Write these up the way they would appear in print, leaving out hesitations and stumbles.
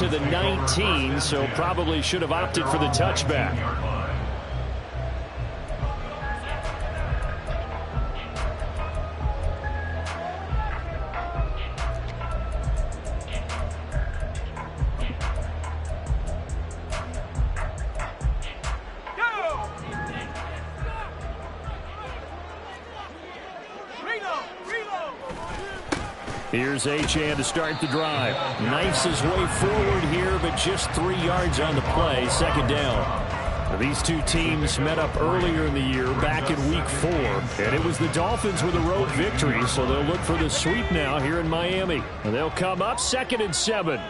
to the 19, so probably should have opted for the touchback. Here's Achane to start the drive. Knifes his way forward here, but just 3 yards on the play. Second down. These two teams met up earlier in the year, back in Week 4. And it was the Dolphins with a road victory, so they'll look for the sweep now here in Miami. And they'll come up 2nd and 7.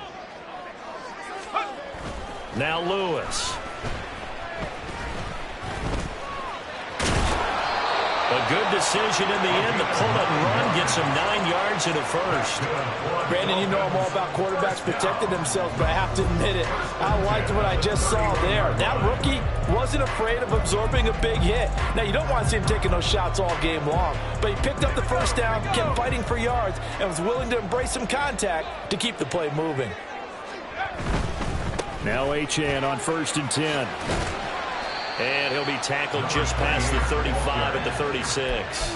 Now Lewis. A good decision in the end. The pull and run gets him 9 yards and a first. Brandon, you know I'm all about quarterbacks protecting themselves, but I have to admit it. I liked what I just saw there. That rookie wasn't afraid of absorbing a big hit. Now, you don't want to see him taking those shots all game long, but he picked up the first down, kept fighting for yards, and was willing to embrace some contact to keep the play moving. Now Achane on 1st and 10. And he'll be tackled just past the 35 at the 36.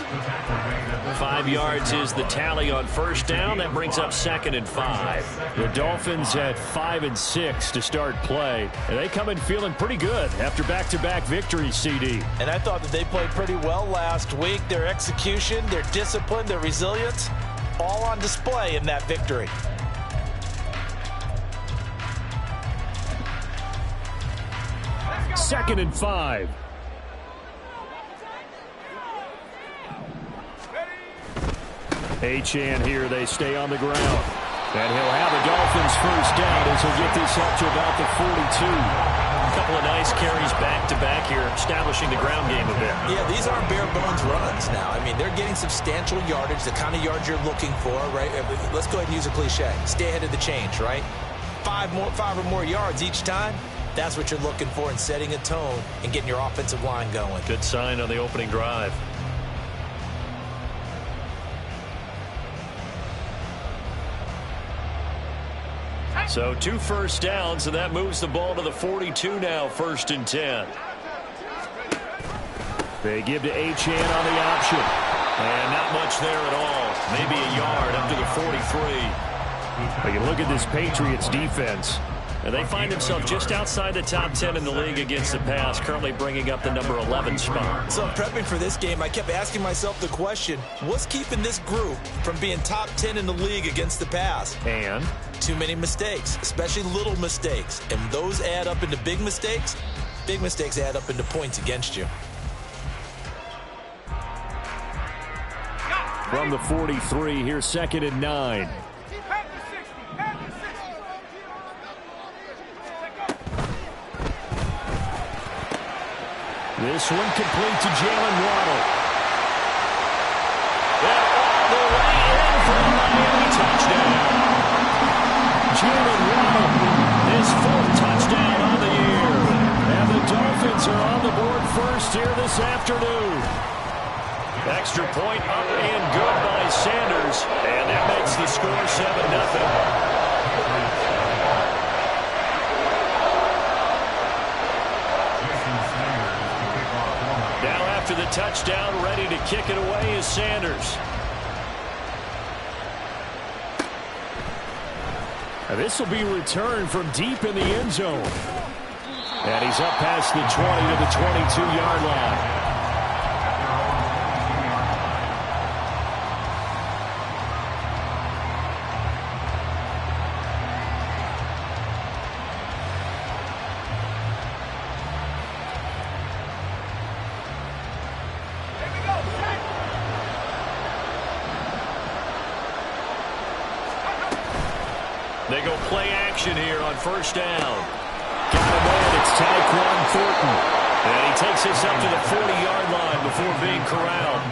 5 yards is the tally on first down. That brings up 2nd and 5. The Dolphins had 5 and 6 to start play. And they come in feeling pretty good after back-to-back victories, CD. And I thought that they played pretty well last week. Their execution, their discipline, their resilience, all on display in that victory. Second and 5. Achane here. They stay on the ground. And he'll have the Dolphins first down as he'll get this up to about the 42. A couple of nice carries back-to-back here, establishing the ground game a bit. Yeah, these aren't bare-bones runs now. I mean, they're getting substantial yardage, the kind of yards you're looking for, right? Let's go ahead and use a cliche. Stay ahead of the change, right? 5 or more yards each time. That's what you're looking for in setting a tone and getting your offensive line going. Good sign on the opening drive. So 2 first downs, and that moves the ball to the 42 now, 1st and 10. They give to Achane on the option. And not much there at all. Maybe a yard up to the 43. But you look at this Patriots defense. And they find themselves just outside the top 10 in the league against the pass, currently bringing up the number 11 spot. So prepping for this game, I kept asking myself the question, what's keeping this group from being top 10 in the league against the pass? And? Too many mistakes, especially little mistakes. And those add up into big mistakes. Big mistakes add up into points against you. From the 43, here's 2nd and 9. This one complete to Jalen Waddle. And all the way in for a Miami touchdown. Jalen Waddle, his 4th touchdown on the year. And the Dolphins are on the board first here this afternoon. Extra point up and good by Sanders. And that makes the score 7-0. After the touchdown, ready to kick it away is Sanders. And this will be returned from deep in the end zone. And he's up past the 20 to the 22-yard line. They go play action here on first down. Got him in. It's Tyquan Thornton. And he takes this up to the 40-yard line before being corralled.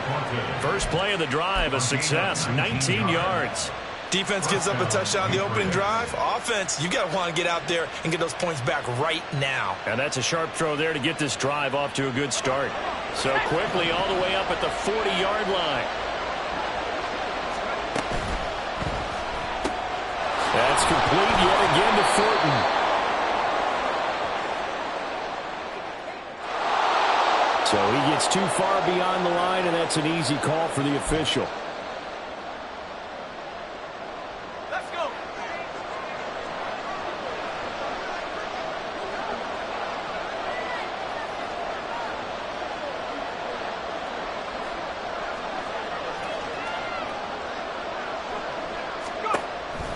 First play of the drive, a success, 19 yards. Defense gives up a touchdown on the opening drive. Offense, you got to want to get out there and get those points back right now. And that's a sharp throw there to get this drive off to a good start. So quickly all the way up at the 40-yard line. That's complete yet again to Thornton. That's too far beyond the line, and that's an easy call for the official. Let's go.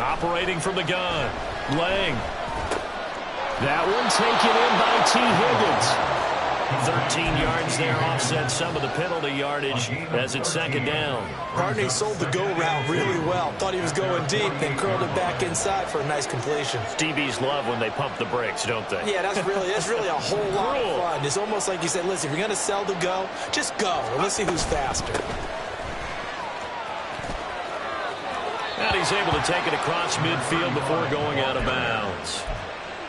Operating from the gun, Lang. That one taken in by T. Higgins. 13 yards there, offset some of the penalty yardage as it's second down. Partney sold the go route really well. Thought he was going deep, then curled it back inside for a nice completion. DBs love when they pump the brakes, don't they? Yeah, that's really a whole lot of fun. It's almost like you said, listen, if you're going to sell the go, just go. And let's see who's faster. And he's able to take it across midfield before going out of bounds.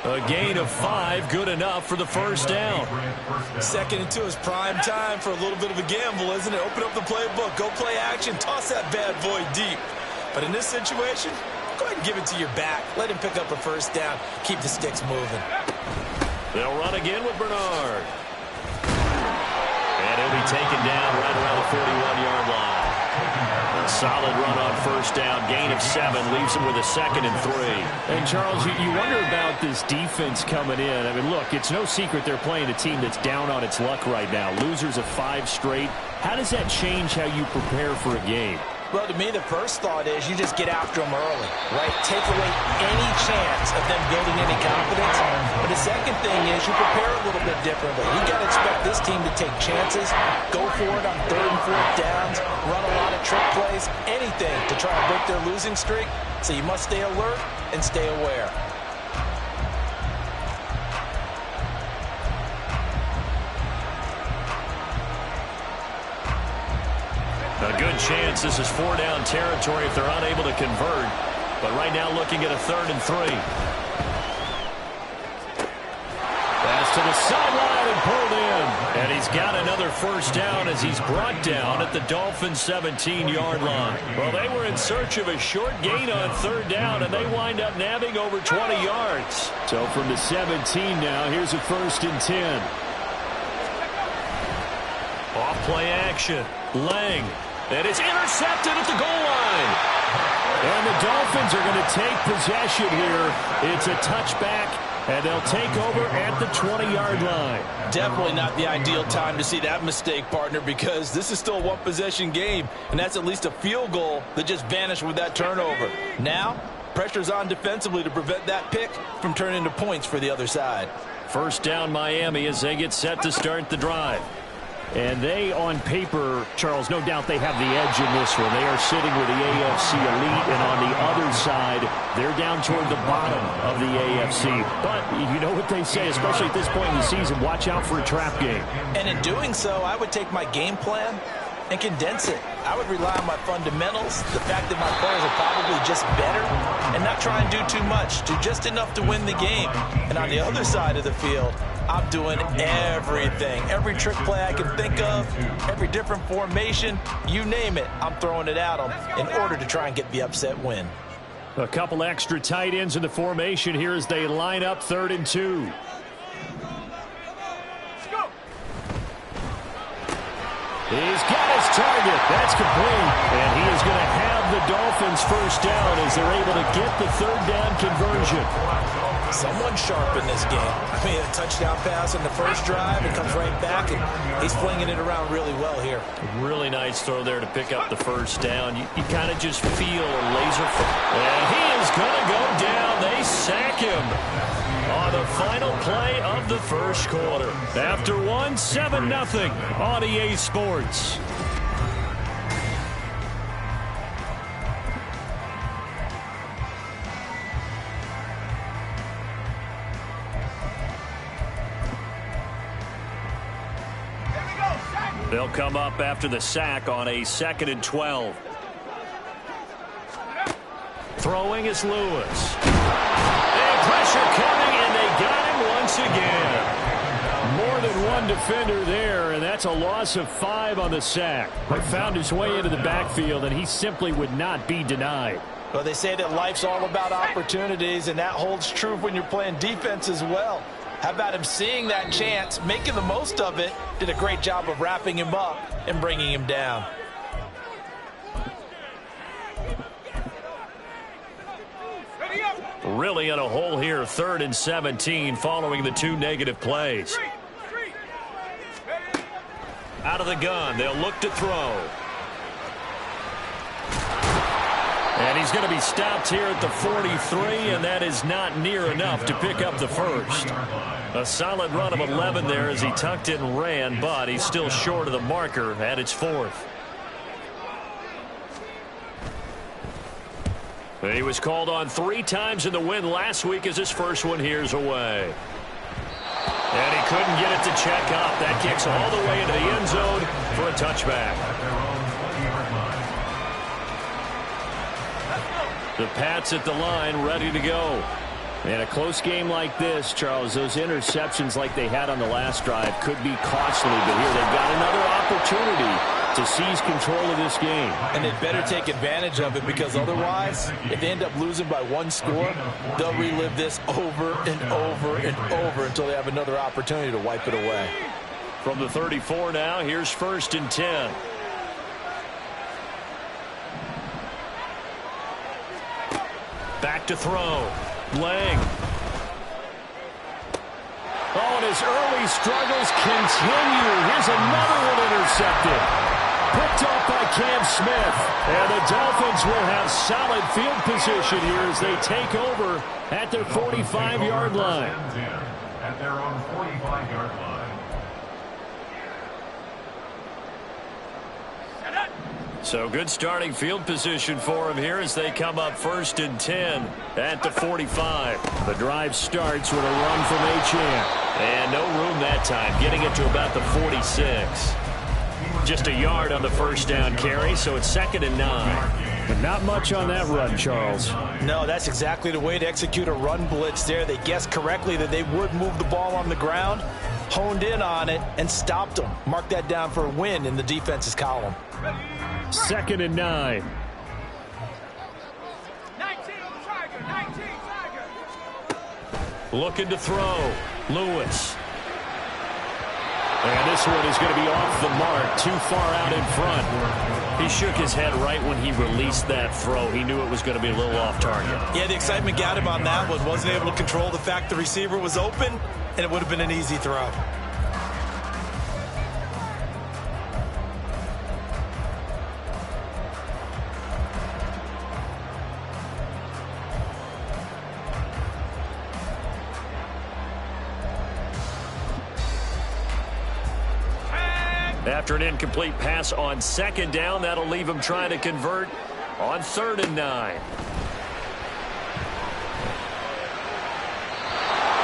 A gain of 5, good enough for the first down. 2nd and 2 is prime time for a little bit of a gamble, isn't it? Open up the playbook, go play action, toss that bad boy deep. But in this situation, go ahead and give it to your back. Let him pick up a first down. Keep the sticks moving. They'll run again with Bernard. And he'll be taken down right around the 41-yard line. A solid run on first down, gain of 7, leaves him with a 2nd and 3. And Charles, you wonder about this defense coming in. I mean, look, it's no secret they're playing a team that's down on its luck right now. Losers of 5 straight. How does that change how you prepare for a game? Well, to me, the first thought is you just get after them early, right? Take away any chance of them building any confidence. But the second thing is you prepare a little bit differently. You got to expect this team to take chances, go for it on 3rd and 4th downs, run a lot of trick plays, anything to try and break their losing streak. So you must stay alert and stay aware. A good chance this is 4-down territory if they're unable to convert. But right now looking at a 3rd and 3. Pass to the sideline and pulled in. And he's got another first down as he's brought down at the Dolphins' 17-yard line. Well, they were in search of a short gain on 3rd down, and they wind up nabbing over 20 yards. So from the 17 now, here's a 1st and 10. Off play action. Lang. And it's intercepted at the goal line. And the Dolphins are going to take possession here. It's a touchback, and they'll take over at the 20-yard line. Definitely not the ideal time to see that mistake, partner, because this is still a one-possession game, and that's at least a field goal that just vanished with that turnover. Now, pressure's on defensively to prevent that pick from turning into points for the other side. First down, Miami, as they get set to start the drive. And they, on paper, Charles, no doubt they have the edge in this one. They are sitting with the AFC elite, and on the other side, they're down toward the bottom of the AFC. But you know what they say, especially at this point in the season, watch out for a trap game. And in doing so, I would take my game plan and condense it. I would rely on my fundamentals, the fact that my players are probably just better, and not try and do too much, do just enough to win the game. And on the other side of the field, I'm doing everything. Every trick play I can think of, every different formation, you name it, I'm throwing it at them in order to try and get the upset win. A couple extra tight ends in the formation here as they line up 3rd and 2. He's got his target. That's complete. And he is going to have the Dolphins first down as they're able to get the 3rd down conversion. Someone sharp in this game. I mean, a touchdown pass on the first drive. It comes right back, and he's flinging it around really well here. Really nice throw there to pick up the first down. You kind of just feel a laser. And he is going to go down. They sack him on the final play of the first quarter. After 7-0 on EA Sports. They'll come up after the sack on a 2nd and 12. Throwing is Lewis. And pressure coming, and they got him once again. More than one defender there, and that's a loss of 5 on the sack. But found his way into the backfield, and he simply would not be denied. Well, they say that life's all about opportunities, and that holds true when you're playing defense as well. How about him seeing that chance, making the most of it, did a great job of wrapping him up and bringing him down. Really in a hole here, 3rd and 17 following the 2 negative plays. Out of the gun, they'll look to throw. And he's going to be stopped here at the 43, and that is not near enough to pick up the first. A solid run of 11 there as he tucked it and ran, but he's still short of the marker at its 4th. He was called on 3 times in the win last week as his first one here's away. And he couldn't get it to check up. That kicks all the way into the end zone for a touchback. The Pats at the line, ready to go. In a close game like this, Charles, those interceptions like they had on the last drive could be costly. But here they've got another opportunity to seize control of this game. And they'd better take advantage of it, because otherwise, if they end up losing by 1 score, they'll relive this over and over and over until they have another opportunity to wipe it away. From the 34 now, here's 1st and 10. Back to throw. Lang. Oh, and his early struggles continue. Here's another one intercepted. Picked off by Cam Smith. And the Dolphins will have solid field position here as they take over at their 45-yard line. At their own 45-yard line. So good starting field position for him here as they come up 1st and 10 at the 45. The drive starts with a run from Achane. And no room that time, getting it to about the 46. Just a yard on the first down carry, so it's 2nd and 9. But not much on that run, Charles. No, that's exactly the way to execute a run blitz there. They guessed correctly that they would move the ball on the ground, honed in on it, and stopped them. Mark that down for a win in the defense's column. 2nd and 9. 19, Tiger. Looking to throw. Lewis. And this one is going to be off the mark, too far out in front. He shook his head right when he released that throw. He knew it was going to be a little off target. Yeah, the excitement got him on that one. Wasn't able to control the fact the receiver was open, and it would have been an easy throw. After an incomplete pass on 2nd down, that'll leave him trying to convert on 3rd and 9.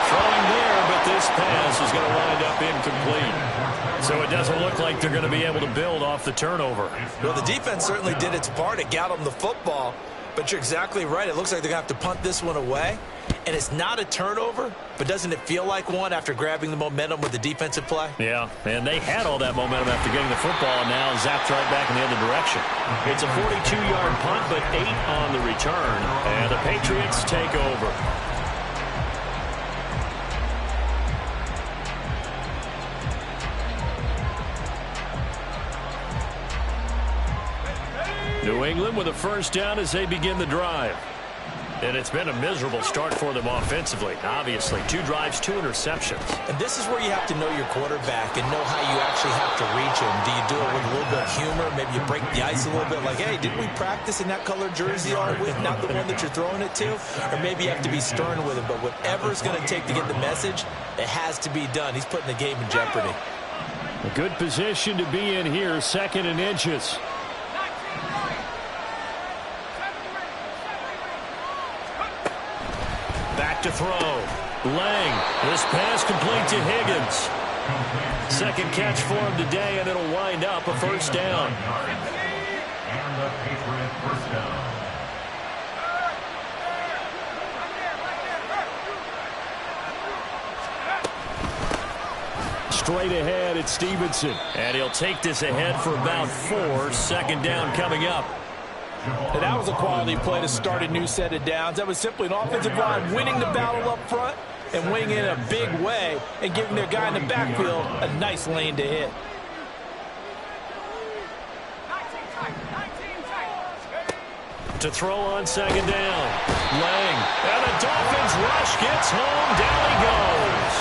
Throwing there, but this pass is going to wind up incomplete. So it doesn't look like they're going to be able to build off the turnover. Well, the defense certainly did its part. It got them the football. But you're exactly right. It looks like they're going to have to punt this one away. And it's not a turnover, but doesn't it feel like one after grabbing the momentum with the defensive play? Yeah, and they had all that momentum after getting the football, and now zapped right back in the other direction. It's a 42-yard punt, but 8 on the return, and the Patriots take over. New England with a first down as they begin the drive. And it's been a miserable start for them offensively. Obviously, 2 drives, 2 interceptions. And this is where you have to know your quarterback and know how you actually have to reach him. Do you do it with a little bit of humor? Maybe you break the ice a little bit like, hey, didn't we practice in that color jersey all week, not the one that you're throwing it to? Or maybe you have to be stern with him. But whatever it's going to take to get the message, it has to be done. He's putting the game in jeopardy. A good position to be in here, 2nd and inches. Back to throw. Lang. This pass complete to Higgins. 2nd catch for him today, and it'll wind up a first down. And the Patriot first down. Straight ahead, it's Stevenson. And he'll take this ahead for about 4. 2nd down coming up. And that was a quality play to start a new set of downs. That was simply an offensive line winning the battle up front, and wing in a big way and giving their guy in the backfield a nice lane to hit. To throw on second down. Lang. And the Dolphins rush gets home. Down he goes.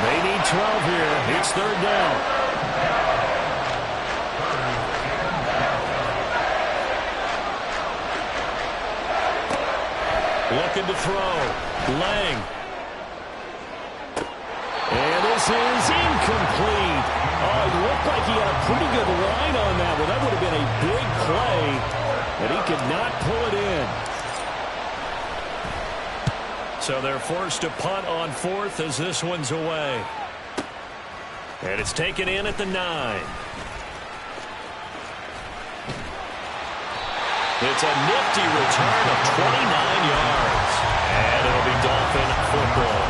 They need 12 here. It's third down. Looking to throw. Lang. And this is incomplete. Oh, it looked like he had a pretty good line on that one. That would have been a big play. But he could not pull it in. So they're forced to punt on fourth as this one's away. And it's taken in at the 9. It's a nifty return of 29 yards. And it'll be Dolphin football.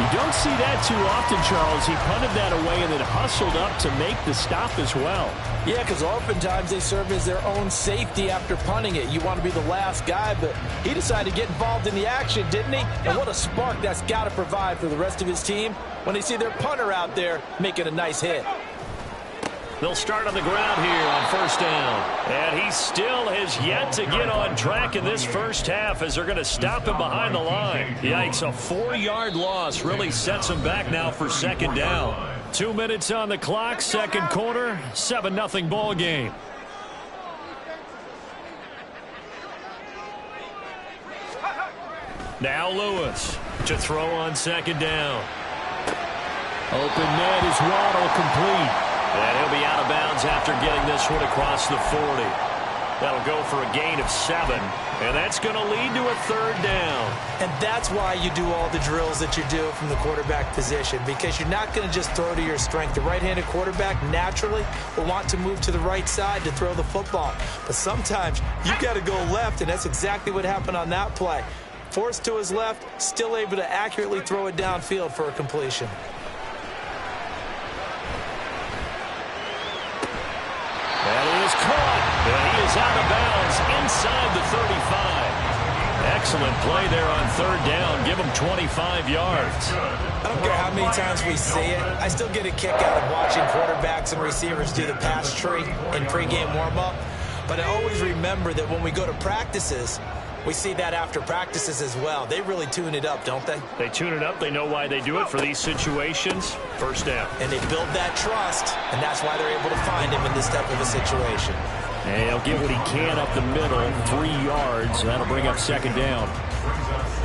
You don't see that too often, Charles. He punted that away and then hustled up to make the stop as well. Yeah, because oftentimes they serve as their own safety after punting it. You want to be the last guy, but he decided to get involved in the action, didn't he? And what a spark that's got to provide for the rest of his team when they see their punter out there making a nice hit. They'll start on the ground here on first down. And he still has yet to get on track in this first half as they're going to stop him behind the line. Yikes, a 4-yard loss really sets him back now for second down. 2 minutes on the clock, second quarter, 7-0 ball game. Now Lewis to throw on second down. Open net is Waddle, complete. And he'll be out of bounds after getting this one across the 40. That'll go for a gain of 7. And that's going to lead to a third down. And that's why you do all the drills that you do from the quarterback position, because you're not going to just throw to your strength. The right-handed quarterback naturally will want to move to the right side to throw the football. But sometimes you've got to go left, and that's exactly what happened on that play. Forced to his left, still able to accurately throw it downfield for a completion. And he is caught, and he is out of bounds inside the 35. Excellent play there on third down. Give him 25 yards. I don't care how many times we see it. I still get a kick out of watching quarterbacks and receivers do the pass tree in pregame warm-up. But I always remember that when we go to practices, we see that after practices as well. They really tune it up, don't they? They tune it up. They know why they do it for these situations. First down. And they build that trust, and that's why they're able to find him in this type of a situation. And he'll get what he can up the middle, 3 yards. That'll bring up second down.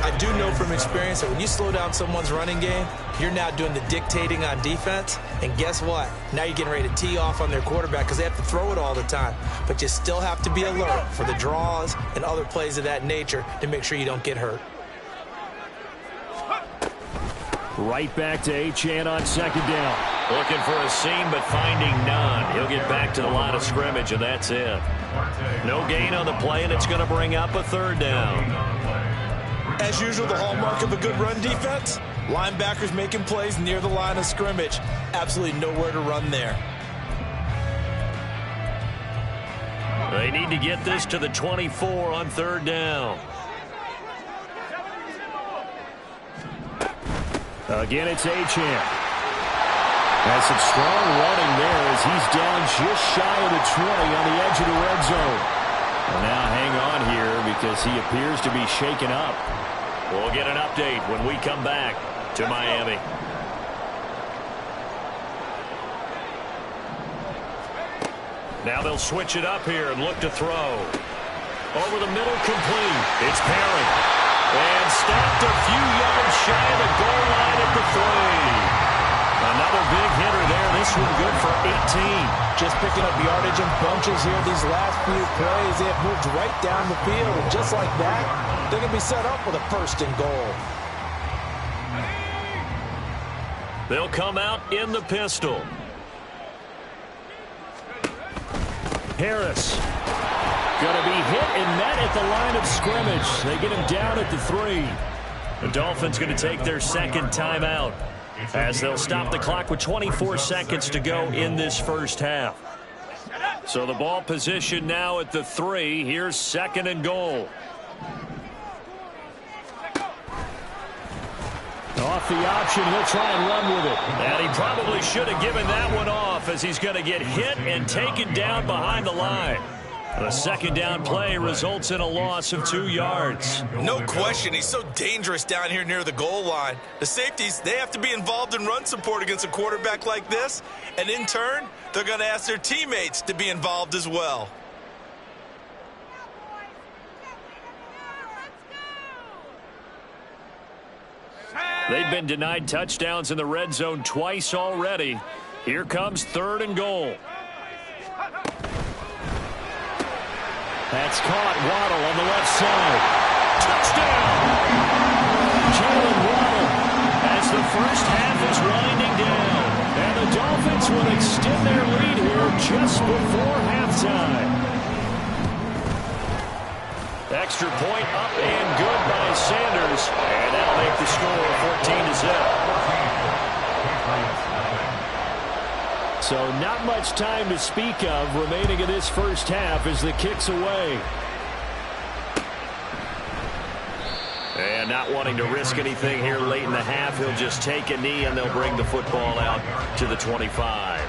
I do know from experience that when you slow down someone's running game, you're now doing the dictating on defense. And guess what? Now you're getting ready to tee off on their quarterback because they have to throw it all the time. But you still have to be alert for the draws and other plays of that nature to make sure you don't get hurt. Right back to Achane on second down. Looking for a seam, but finding none. He'll get back to the line of scrimmage, and that's it. No gain on the play, and it's going to bring up a third down. As usual, the hallmark of a good run defense, linebackers making plays near the line of scrimmage. Absolutely nowhere to run there. They need to get this to the 24 on third down. Again, it's Achane. Has some strong running there as he's down just shy of the 20 on the edge of the red zone. Well, now hang on here because he appears to be shaken up. We'll get an update when we come back to Miami. Now they'll switch it up here and look to throw. Over the middle, complete. It's Perry. And stopped a few yards shy of the goal line at the 3. Another big hitter there. This one good for 18. Just picking up yardage in bunches here these last few plays. They have moved right down the field. And just like that, they're going to be set up with a first and goal. They'll come out in the pistol. Harris. Going to be hit and met at the line of scrimmage. They get him down at the 3. The Dolphins going to take their second timeout as they'll stop the clock with 24 seconds to go in this first half. So the ball position now at the 3. Here's second and goal. Off the option, he'll try and run with it. And he probably should have given that one off, as he's going to get hit and taken down behind the line. The second down play results in a loss of 2 yards. No question, he's so dangerous down here near the goal line. The safeties, they have to be involved in run support against a quarterback like this. And in turn, they're going to ask their teammates to be involved as well. They've been denied touchdowns in the red zone twice already. Here comes 3rd and goal. That's caught. Waddle on the left side. Touchdown! Jalen Waddle as the first half is winding down. And the Dolphins will extend their lead here just before halftime. Extra point up and good by Sanders. And that'll make the score 14-0. So not much time to speak of remaining in this first half as the kick's away. And not wanting to risk anything here late in the half, he'll just take a knee and they'll bring the football out to the 25.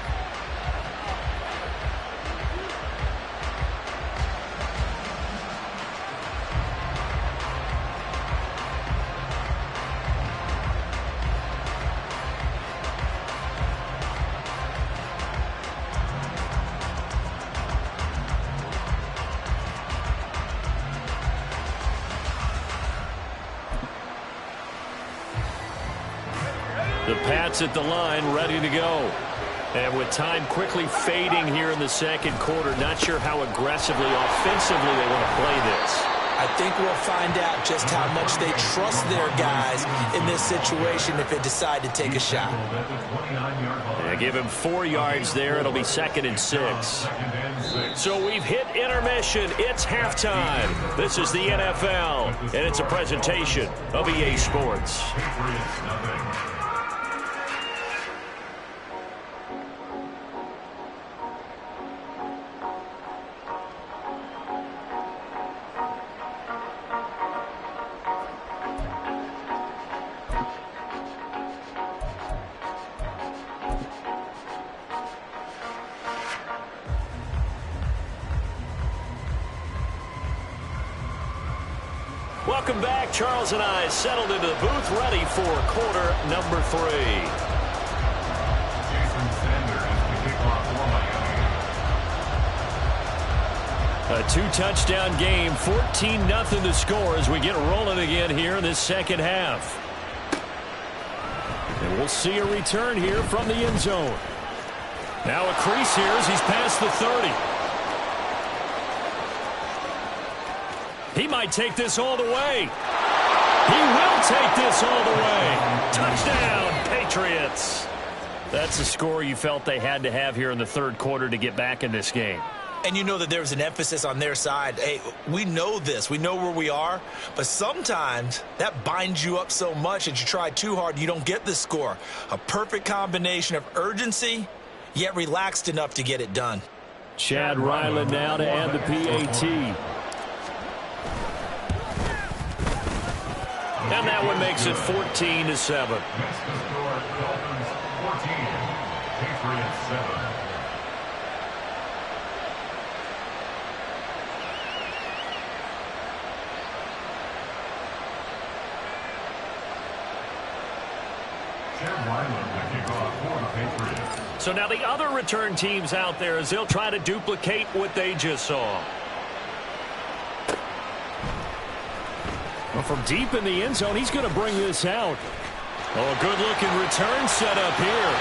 The Pats at the line, ready to go. And with time quickly fading here in the second quarter, not sure how aggressively, offensively they want to play this. I think we'll find out just how much they trust their guys in this situation if they decide to take a shot. They give him 4 yards there. It'll be 2nd and 6. So we've hit intermission. It's halftime. This is the NFL, and it's a presentation of EA Sports. Welcome back. Charles and I settled into the booth, ready for quarter number 3. Jason Sanders, the kickoff for Miami. A 2-touchdown game, 14-0 to score as we get rolling again here in this second half. And we'll see a return here from the end zone. Now a crease here as he's past the 30. He might take this all the way. He will take this all the way. Touchdown, Patriots. That's a score you felt they had to have here in the third quarter to get back in this game. And you know that there was an emphasis on their side. Hey, we know this. We know where we are. But sometimes that binds you up so much that you try too hard and you don't get the score. A perfect combination of urgency, yet relaxed enough to get it done. Chad Ryland now to add the PAT. And that one makes it 14-7. That's the score. Dolphins 14, Patriots 7. Chad Ryland, the kickoff for the Patriots. So now the other return teams out there as they'll try to duplicate what they just saw. Well, from deep in the end zone, he's going to bring this out. Oh, a good-looking return set up here.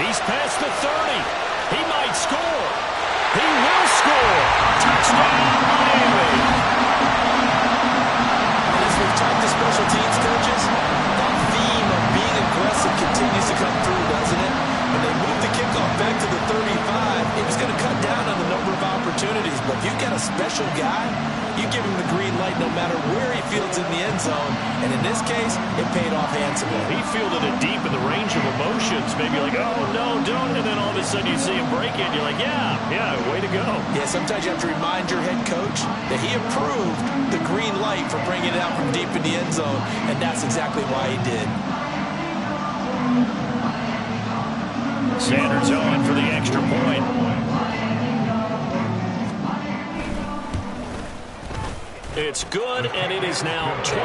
He's past the 30. He might score. He will score. Touchdown, Miami. As we've talked to special teams coaches, that theme of being aggressive continues to come through, doesn't it? When they move the kickoff back to the 35, it was going to cut down on the number of opportunities. But if you've got a special guy, you give him the green light no matter where he fields in the end zone. And in this case, case, it paid off handsomely. He fielded it deep in the range of emotions. Maybe like, oh, no, don't. And then all of a sudden you see him break it. You're like, yeah, way to go. Yeah, sometimes you have to remind your head coach that he approved the green light for bringing it out from deep in the end zone, and that's exactly why he did. Sanders on for the extra point. It's good, and it is now 21-7.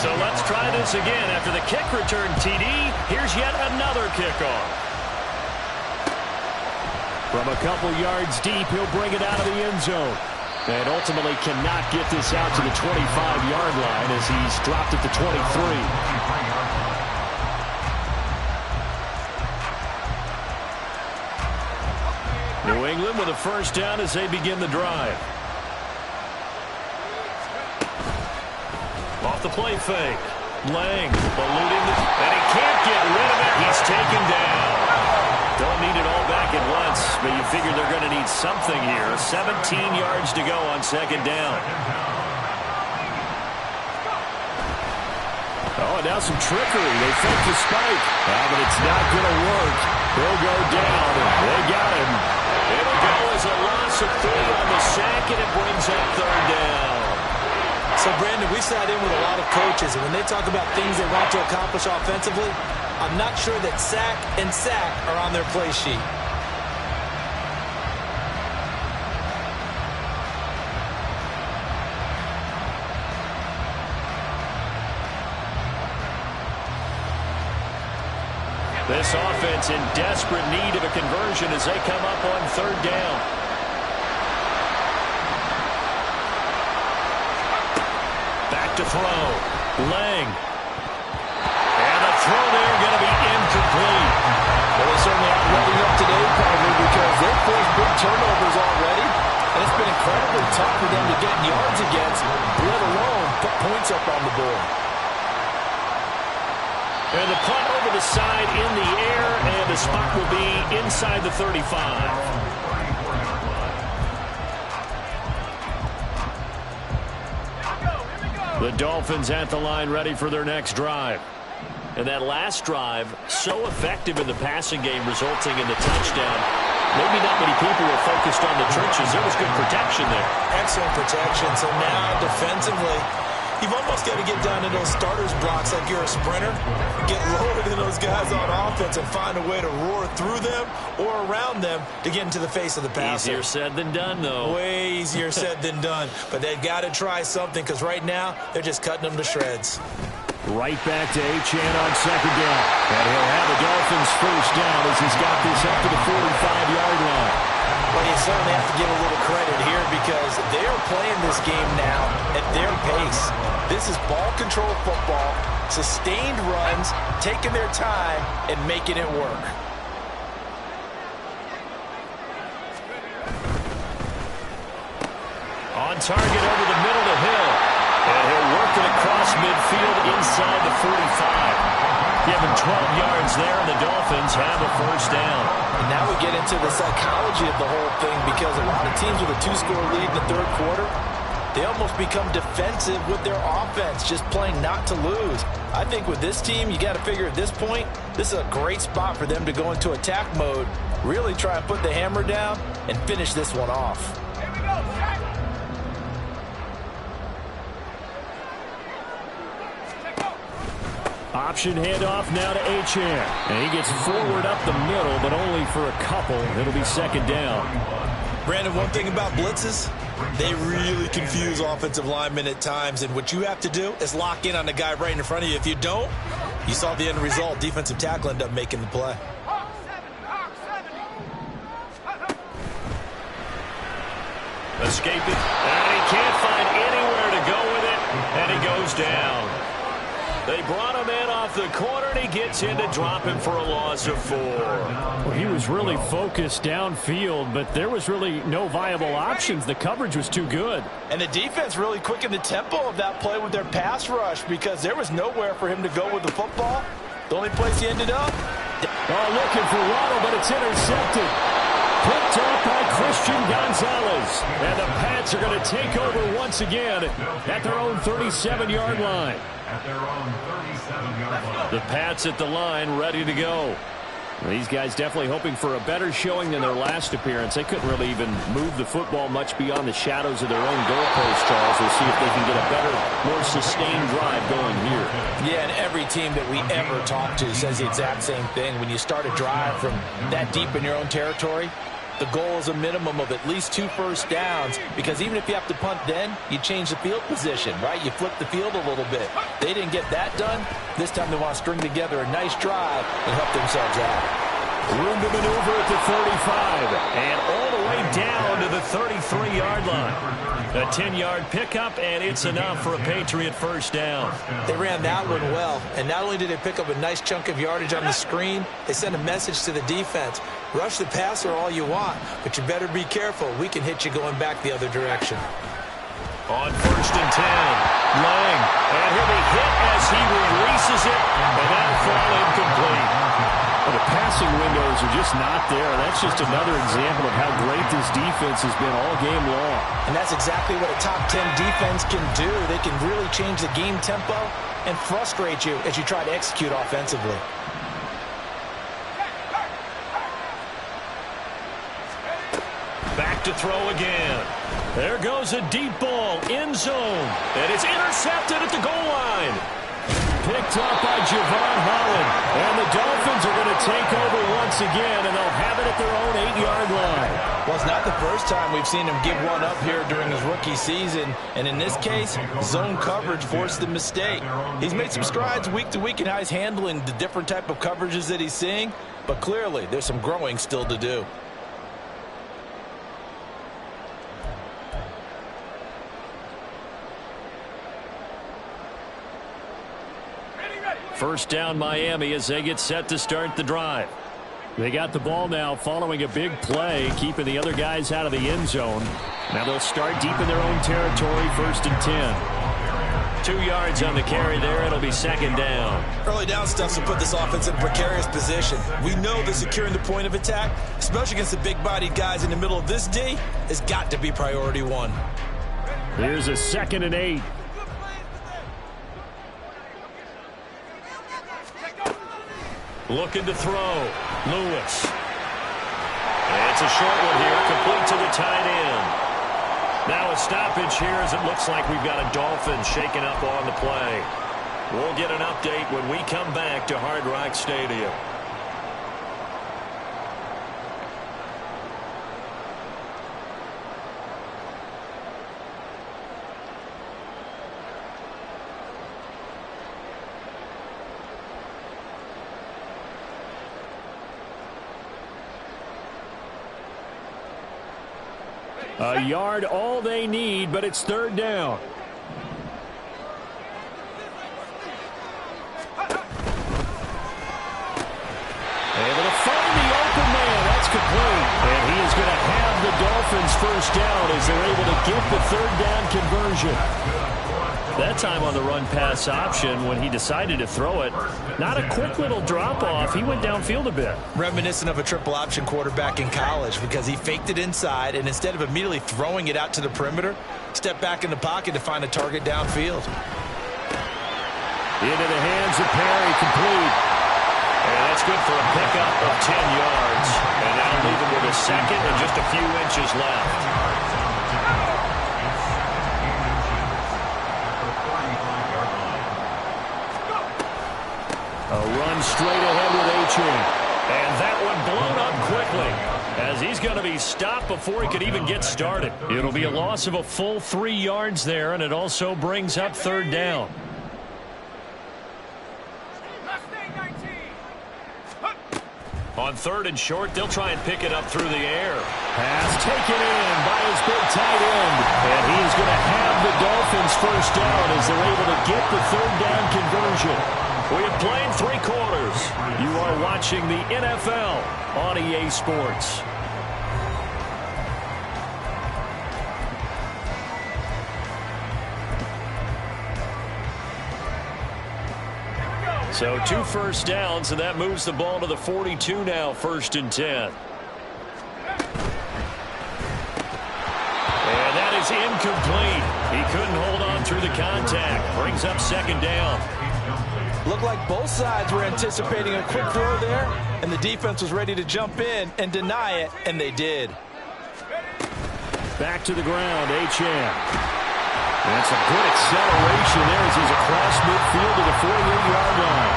So let's try this again. After the kick return TD, here's yet another kickoff. From a couple yards deep, he'll bring it out of the end zone. And ultimately cannot get this out to the 25-yard line as he's dropped at the 23. New England with a first down as they begin the drive. Off the play fake. Lang eluding the, and he can't get rid of it. He's taken down. Don't need it all back at once, but you figure they're going to need something here. 17 yards to go on second down. Oh, and now some trickery. They fake the spike. But it's not going to work. He'll go down. They got him. It'll go as a loss of 3 on the sack, and it brings up third down. So, Brandon, we sat in with a lot of coaches, and when they talk about things they want to accomplish offensively, I'm not sure that sack and sack are on their play sheet. This offense in desperate need of a conversion as they come up on third down. Back to throw. Lang. And the throw there going to be incomplete. Well, they certainly aren't ready up today, probably because they've forced big turnovers already. And it's been incredibly tough for them to get yards against, let alone put points up on the board. And the punt over the side in the air, and the spot will be inside the 35. The Dolphins at the line ready for their next drive. And that last drive, so effective in the passing game, resulting in the touchdown. Maybe not many people were focused on the trenches. There was good protection there. Excellent protection. So now defensively, you've almost got to get down to those starters blocks like you're a sprinter. Get lower than those guys on offense and find a way to roar through them or around them to get into the face of the passer. Easier said than done, though. Way easier said than done. But they've got to try something because right now they're just cutting them to shreds. Right back to Achane on second down. And he'll have the Dolphins first down as he's got this up to the 45-yard line. Well, you certainly have to give a little credit here because they are playing this game now at their pace. This is ball control football, sustained runs, taking their time, and making it work. On target over the middle to Hill. And he'll work it across midfield inside the 45. Give him 12 yards there, and the Dolphins have a first down. And now we get into the psychology of the whole thing because a lot of teams with a 2-score lead in the third quarter, they almost become defensive with their offense, just playing not to lose. I think with this team, you got to figure at this point, this is a great spot for them to go into attack mode, really try and put the hammer down and finish this one off. Here we go, Jack. Option handoff now to Achane. And he gets forward up the middle, but only for a couple. It'll be second down. Brandon, one thing about blitzes, they really confuse offensive linemen at times, and what you have to do is lock in on the guy right in front of you. If you don't, you saw the end result. Defensive tackle ended up making the play. Escaping, and he can't find anywhere to go with it, and he goes down. They brought him in off the corner, and he gets in to drop him for a loss of 4. Well, he was really focused downfield, but there was really no viable options. The coverage was too good. And the defense really quickened the tempo of that play with their pass rush because there was nowhere for him to go with the football. The only place he ended up. Oh, looking for Waddle, but it's intercepted. Put Christian Gonzalez. And the Pats are going to take over once again at their own 37-yard line. At their own 37-yard line. The Pats at the line, ready to go. These guys definitely hoping for a better showing than their last appearance. They couldn't really even move the football much beyond the shadows of their own goalpost, Charles. We'll see if they can get a better, more sustained drive going here. Yeah, and every team that we ever talk to says the exact same thing. When you start a drive from that deep in your own territory, the goal is a minimum of at least 2 first downs, because even if you have to punt then, you change the field position, right? You flip the field a little bit. They didn't get that done. This time they want to string together a nice drive and help themselves out. Room to maneuver at the 35, and all the way down to the 33-yard line. A 10-yard pickup, and it's enough for a Patriot first down. They ran that one well, and not only did they pick up a nice chunk of yardage on the screen, they sent a message to the defense. Rush the passer all you want, but you better be careful. We can hit you going back the other direction. On 1st and 10, Lang, and he'll be hit as he releases it, and that'll fall incomplete. Well, the passing windows are just not there. That's just another example of how great this defense has been all game long. And that's exactly what a top 10 defense can do. They can really change the game tempo and frustrate you as you try to execute offensively. Back to throw again. There goes a deep ball, end zone, and it's intercepted at the goal line. Picked up by Javon Holland, and the Dolphins are going to take over once again, and they'll have it at their own 8-yard line. Well, it's not the first time we've seen him give one up here during his rookie season, and in this case, zone coverage forced the mistake. He's made some strides week to week in how he's handling the different type of coverages that he's seeing, but clearly there's some growing still to do. First down Miami as they get set to start the drive. They got the ball now following a big play, keeping the other guys out of the end zone. Now they'll start deep in their own territory, 1st and 10. 2 yards on the carry there. It'll be 2nd down. Early down stuff will put this offense in a precarious position. We know that securing the point of attack, especially against the big-bodied guys in the middle of this D, has got to be priority 1. Here's a 2nd and 8. Looking to throw. Lewis. And it's a short one here, complete to the tight end. Now a stoppage here as it looks like we've got a Dolphin shaken up on the play. We'll get an update when we come back to Hard Rock Stadium. A yard all they need, but it's 3rd down. Able to find the open man. That's complete. And he is going to have the Dolphins first down as they're able to get the 3rd down conversion. That time on the run-pass option when he decided to throw it. Not a quick little drop-off. He went downfield a bit. Reminiscent of a triple option quarterback in college, because he faked it inside, and instead of immediately throwing it out to the perimeter, stepped back in the pocket to find a target downfield. Into the hands of Perry, complete. And that's good for a pickup of 10 yards. And that'll leave him with a 2nd and just a few inches left. A run straight ahead with Achane. And that one blown up quickly as he's going to be stopped before he could even get started. It'll be a loss of a full 3 yards there, and it also brings up 3rd down. On 3rd and short, they'll try and pick it up through the air. Pass taken in by his big tight end. And he's going to have the Dolphins first down as they're able to get the 3rd down conversion. We have played 3 quarters. You are watching the NFL on EA Sports. So 2 first downs, and that moves the ball to the 42 now, 1st and 10. is incomplete. He couldn't hold on through the contact. Brings up second down. Looked like both sides were anticipating a quick throw there, and the defense was ready to jump in and deny it, and they did. Back to the ground, Achane. That's a good acceleration there as he's across midfield to the 48-yard line.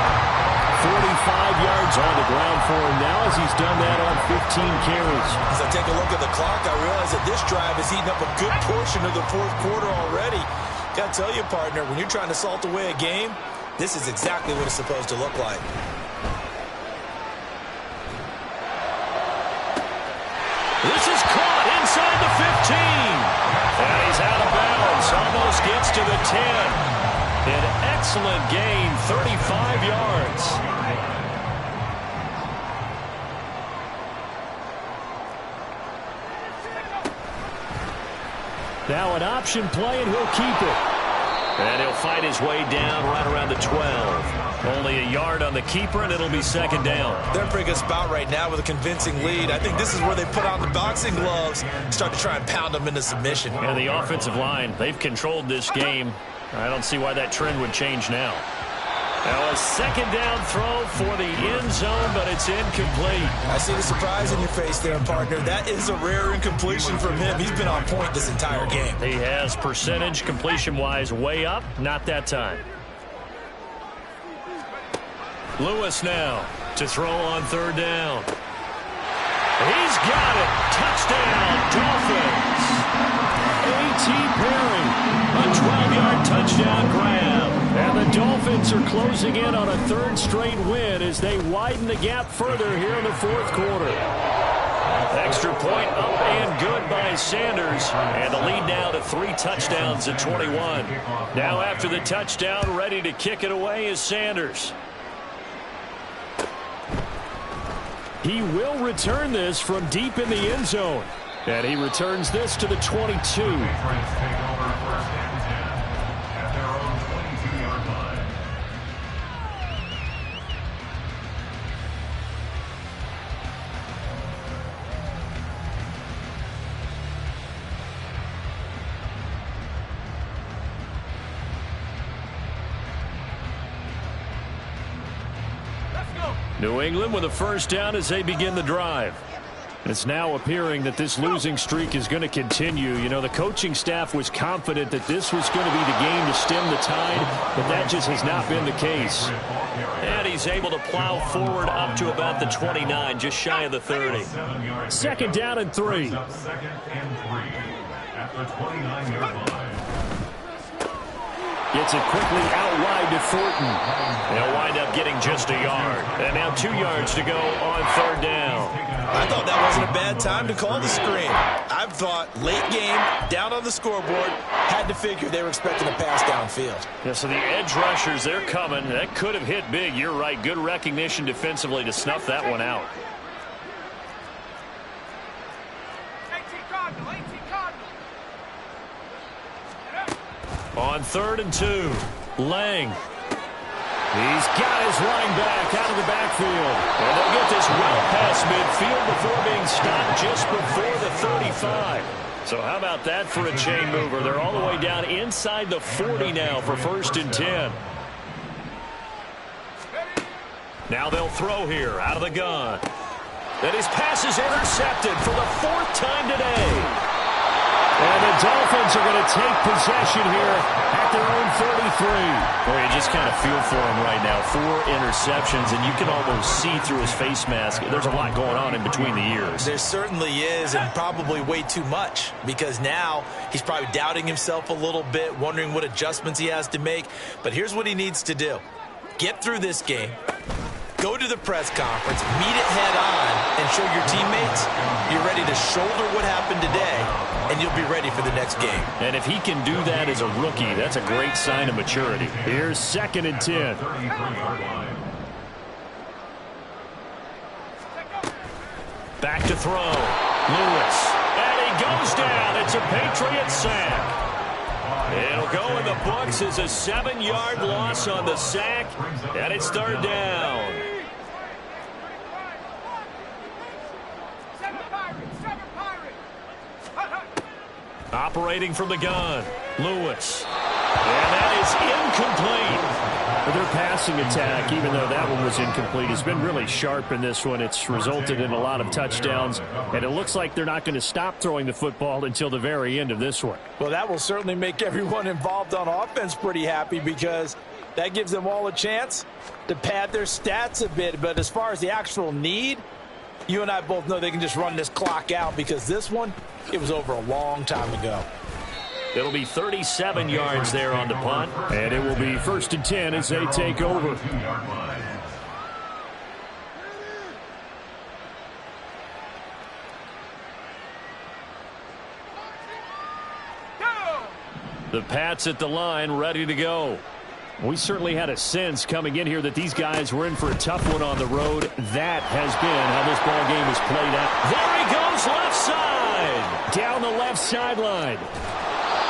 45 yards on the ground for him now as he's done that on 15 carries. As I take a look at the clock, I realize that this drive has eaten up a good portion of the fourth quarter already. Got to tell you, partner, when you're trying to salt away a game, this is exactly what it's supposed to look like. This is caught inside the 15. And he's out of bounds. Almost gets to the 10. An excellent gain, 35 yards. Now an option play, and he'll keep it. And he'll fight his way down right around the 12. Only a yard on the keeper, and it'll be second down. They're in a pretty good spot right now with a convincing lead. I think this is where they put on the boxing gloves, start to try and pound them into submission. And the offensive line, they've controlled this game. I don't see why that trend would change now. Now a second down throw for the end zone, but it's incomplete. I see the surprise in your face there, partner. That is a rare incompletion from him. He's been on point this entire game. He has percentage completion-wise way up, not that time. Lewis now to throw on third down. He's got it. Touchdown, Dolphins. A.T. Perry, a 12-yard touchdown grab. And the Dolphins are closing in on a third straight win as they widen the gap further here in the fourth quarter. Extra point up and good by Sanders. And the lead now to 3 touchdowns at 21. Now after the touchdown, ready to kick it away is Sanders. He will return this from deep in the end zone. And he returns this to the 22. New England with a first down as they begin the drive. It's now appearing that this losing streak is going to continue. You know, the coaching staff was confident that this was going to be the game to stem the tide, but that just has not been the case. And he's able to plow forward up to about the 29, just shy of the 30. Second down and 3. Second and 3 at the 29-yard line. Gets it quickly out wide to Thornton. They'll wind up getting just a yard. And now 2 yards to go on third down. I thought that wasn't a bad time to call the screen. I thought late game, down on the scoreboard, had to figure they were expecting a pass downfield. Yeah, so the edge rushers, they're coming. That could have hit big. You're right. Good recognition defensively to snuff that one out. On third and 2, Lang. He's got his line back out of the backfield. And they'll get this well past midfield before being stopped just before the 35. So how about that for a chain mover? They're all the way down inside the 40 now for first and 10. Now they'll throw here out of the gun. And his pass is intercepted for the 4th time today. And the Dolphins are going to take possession here at their own 33. Boy, you just kind of feel for him right now. 4 interceptions, and you can almost see through his face mask. There's a lot going on in between the ears. There certainly is, and probably way too much, because now he's probably doubting himself a little bit, wondering what adjustments he has to make. But here's what he needs to do. Get through this game. Go to the press conference, meet it head on, and show your teammates you're ready to shoulder what happened today, and you'll be ready for the next game. And if he can do that as a rookie, that's a great sign of maturity. Here's second and 10. Back to throw. Lewis. And he goes down. It's a Patriot sack. It'll go in the books as a 7-yard loss on the sack, and it's third down. Operating from the gun, Lewis. And that is incomplete. Their passing attack, even though that one was incomplete, has been really sharp in this one. It's resulted in a lot of touchdowns, and it looks like they're not going to stop throwing the football until the very end of this one. Well, that will certainly make everyone involved on offense pretty happy, because that gives them all a chance to pad their stats a bit. But as far as the actual need, you and I both know they can just run this clock out, because this one, it was over a long time ago. It'll be 37 yards there on the punt, and it will be 1st and 10 as they take over. The Pats at the line, ready to go. We certainly had a sense coming in here that these guys were in for a tough one on the road. That has been how this ball game has played out. There he goes, left side. Down the left sideline.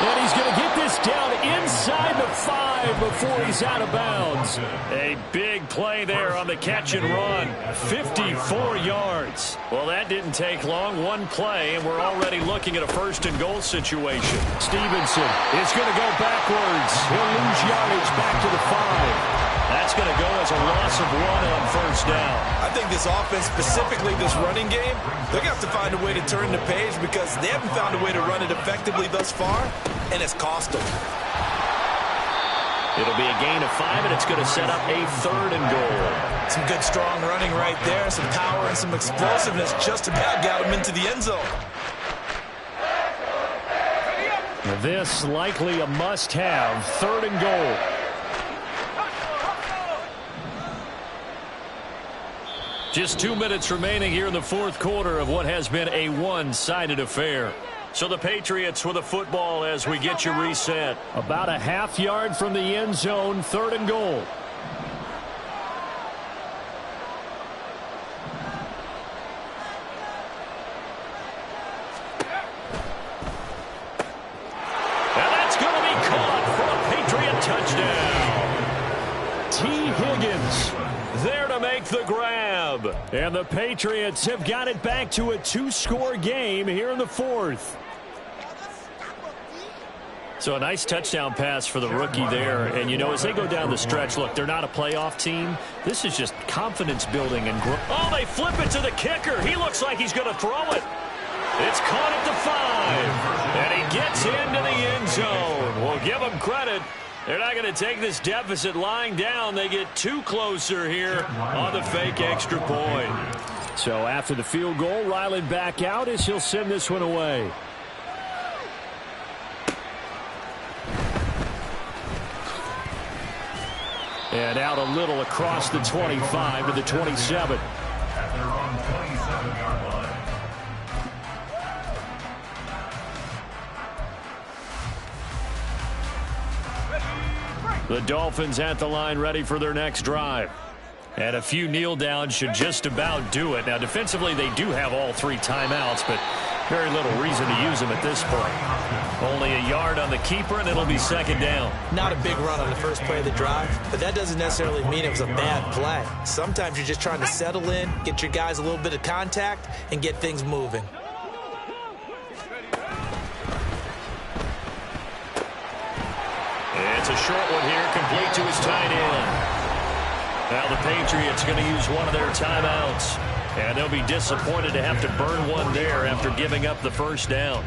And he's going to get this down inside the 5 before he's out of bounds. A big play there on the catch and run. 54 yards. Well, that didn't take long. One play, and we're already looking at a 1st and goal situation. Stevenson is going to go backwards. He'll lose yardage back to the 5. That's going to go as a loss of 1 on 1st down. I think this offense, specifically this running game, they're going to have to find a way to turn the page, because they haven't found a way to run it effectively thus far, and it's cost them. It'll be a gain of 5, and it's going to set up a 3rd and goal. Some good, strong running right there, some power and some explosiveness, just about got them into the end zone. This likely a must-have, 3rd and goal. Just 2 minutes remaining here in the 4th quarter of what has been a one-sided affair. So the Patriots with a football as we get you reset. About a half yard from the end zone, 3rd and goal. And that's going to be caught for a Patriot touchdown. T. Higgins there to make the grab. And the Patriots have got it back to a 2-score game here in the 4th. So a nice touchdown pass for the rookie there. And, you know, as they go down the stretch, look, they're not a playoff team. This is just confidence building and growth. Oh, they flip it to the kicker. He looks like he's going to throw it. It's caught at the 5. And he gets into the end zone. We'll give him credit. They're not going to take this deficit lying down. They get 2 closer here on the fake extra point. So after the field goal, Ryland back out as he'll send this one away. And out a little across the 25 to the 27. At their own 27-yard line. The Dolphins at the line ready for their next drive. And a few kneel downs should just about do it. Now, defensively, they do have all 3 timeouts, but very little reason to use them at this point. Only a yard on the keeper, and it'll be 2nd down. Not a big run on the first play of the drive, but that doesn't necessarily mean it was a bad play. Sometimes you're just trying to settle in, get your guys a little bit of contact, and get things moving. It's a short one here, complete to his tight end. Now the Patriots going to use one of their timeouts. And they'll be disappointed to have to burn one there after giving up the 1st down.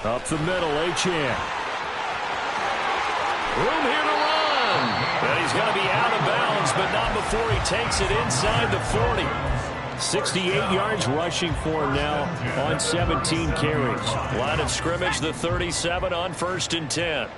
Up the middle, Achane. Room here to run. And he's going to be out of bounds, but not before he takes it inside the 40. 68 yards rushing for him now on 17 carries. Line of scrimmage, the 37 on 1st and 10.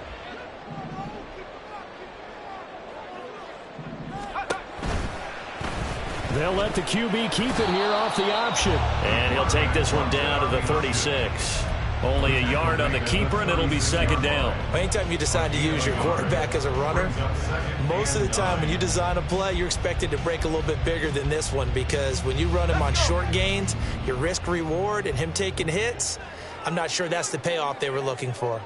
They'll let the QB keep it here off the option. And he'll take this one down to the 36. Only a yard on the keeper, and it'll be 2nd down. Anytime you decide to use your quarterback as a runner, most of the time when you design a play, you're expected to break a little bit bigger than this one, because when you run him on short gains, your risk-reward and him taking hits, I'm not sure that's the payoff they were looking for.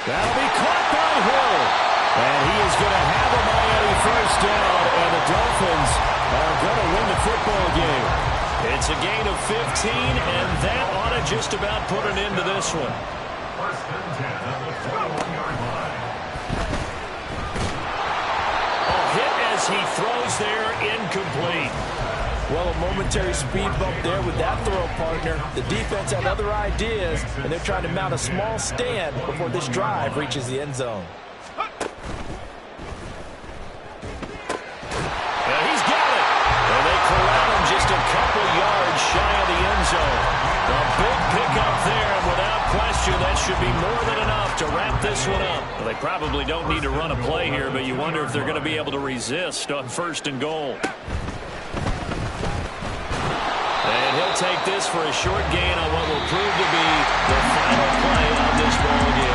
That'll be caught by Hill. And he is going to have a Miami football game. It's a gain of 15, and that ought to just about put an end to this one. First and 10 at the 41-yard line. A hit as he throws there, incomplete. Well, a momentary speed bump there with that throw, partner. The defense had other ideas, and they're trying to mount a small stand before this drive reaches the end zone. And he's got it. And they corral him just a couple yards shy of the end zone. A big pickup there, and without question, that should be more than enough to wrap this one up. Well, they probably don't need to run a play here, but you wonder if they're going to be able to resist on 1st and goal. And he'll take this for a short gain on what will prove to be the final play of this ball game.